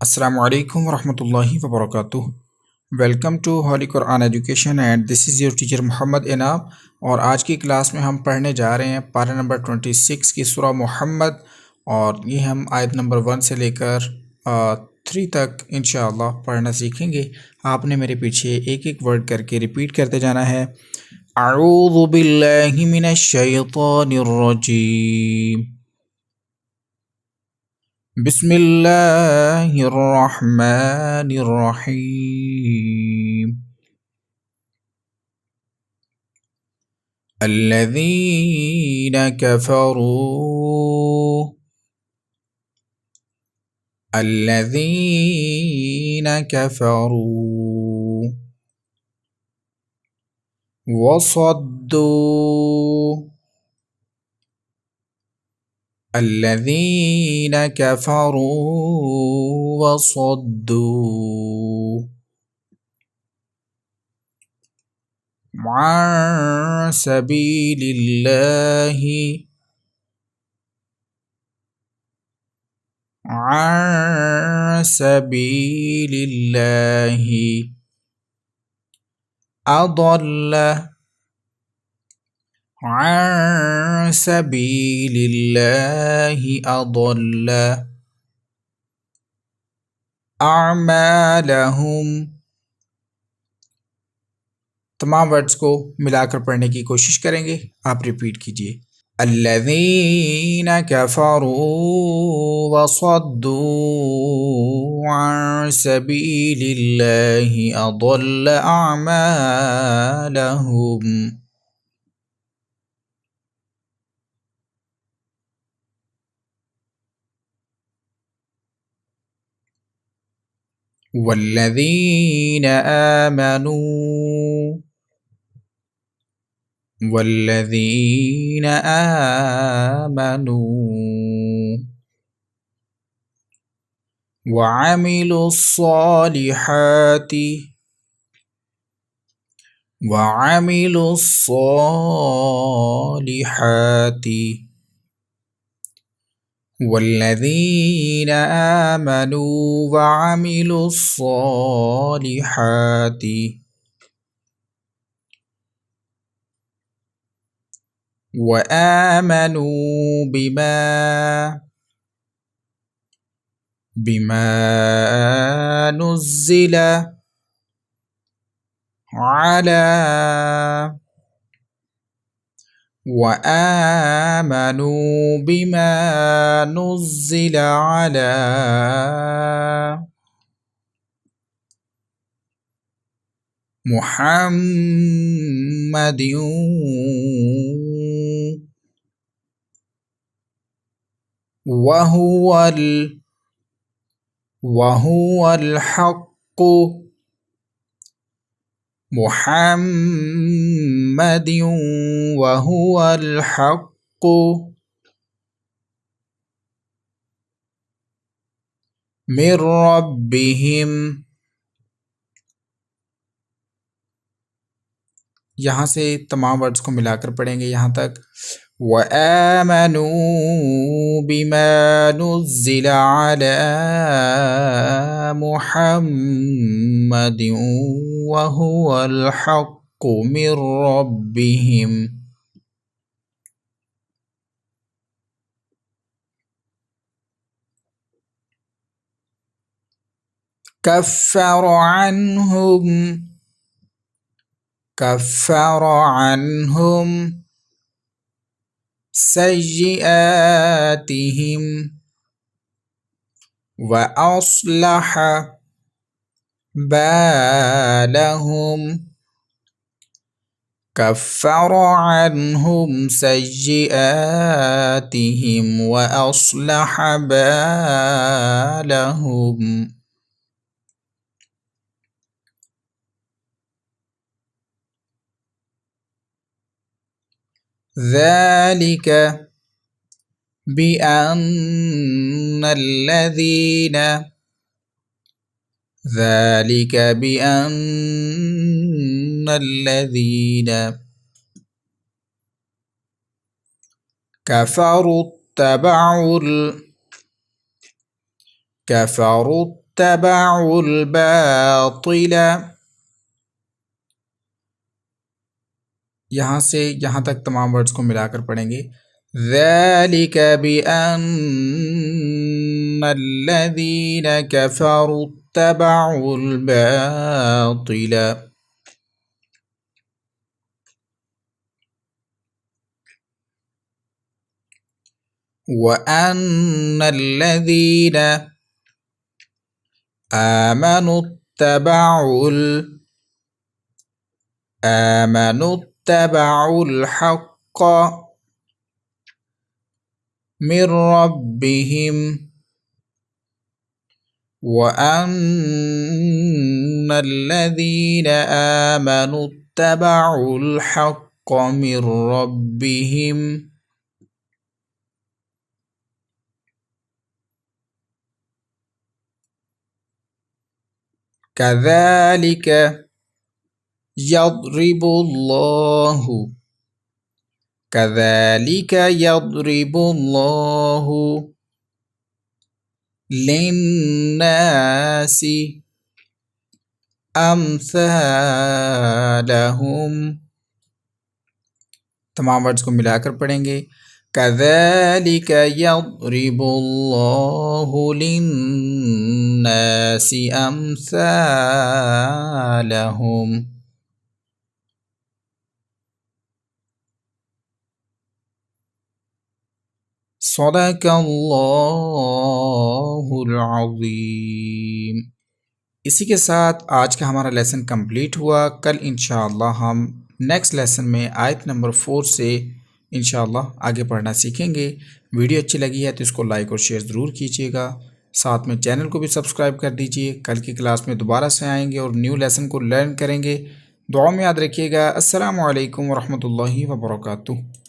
السلام علیکم ورحمۃ اللہ وبرکاتہ۔ Welcome to holy Quran education and this is your teacher Muhammad Inam. اور آج کی کلاس میں ہم پڑھنے جا رہے ہیں پارہ نمبر 26 کی سورہ محمد، اور یہ ہم آیت نمبر 1 سے لے کر 3 تک انشاءاللہ پڑھنا سیکھیں گے۔ آپ نے میرے پیچھے ایک ایک ورڈ کر کے ریپیٹ کرتے جانا ہے۔ اعوذ باللہ من الشیطان الرجیم، بسم اللہ الرحمن الرحیم۔ الذین کفروا الذین کفروا وصدوا الذین کفروا وصدوا عن سبیل اللہ عن سبیل اللہ اضل عن سبیل اللہ اضل اعمالہم۔ تمام ورڈز کو ملا کر پڑھنے کی کوشش کریں گے، آپ ریپیٹ کیجئے۔ الذین کفروا وصدوا عن سبیل اللہ اضل اعمالہم۔ والذین آمنوا والذین آمنوا وعملوا الصالحات وعملوا الصالحات والذین آمنوا وعملوا الصالحات وآمنوا بما نزل على وآمنوا بما نزل على محمد وهو الحق محمد وهو الحق من ربهم۔ یہاں سے تمام ورڈز کو ملا کر پڑھیں گے یہاں تک۔ وَآمَنُوا بِمَا نُزِّلَ عَلَى مُحَمَّدٍ وَهُوَ الْحَقُّ مِنْ رَبِّهِمْ۔ كفر عنهم سيئاتهم وأصلح بالهم كفر عنهم سيئاتهم وأصلح بالهم۔ ذلك بأن الذين كفروا اتبعوا اتبعوا الباطل، یہاں سے یہاں تک تمام ورڈز کو ملا کر پڑھیں گے. ذَلِكَ بِأَنَّ الَّذِينَ كَفَرُوا اتَّبَعُوا الْبَاطِلَ وَأَنَّ الَّذِينَ آمَنوا اتَّبَعُوا الْحَقَّ من ربهم وأن الذين آمنوا اتبعوا الحق من ربهم كذلك يضرب الله للناس أمثالهم، تمام ورڈز کو ملا کر پڑھیں گے. كذلك يضرب الله للناس أمثالهم. صدق اللہ العظیم. اسی کے ساتھ آج کا ہمارا لیسن کمپلیٹ ہوا. کل انشاءاللہ ہم نیکسٹ لیسن میں آیت نمبر 4 سے انشاءاللہ آگے پڑھنا سیکھیں گے. ویڈیو اچھی لگی ہے تو اس کو لائک اور شیئر ضرور کیجیے گا. ساتھ میں چینل کو بھی سبسکرائب کر دیجیے. کل کی کلاس میں دوبارہ سے آئیں گے اور نیو لیسن کو لرن کریں گے. دعا میں یاد رکھیے گا. السلام علیکم ورحمۃ اللہ وبرکاتہ.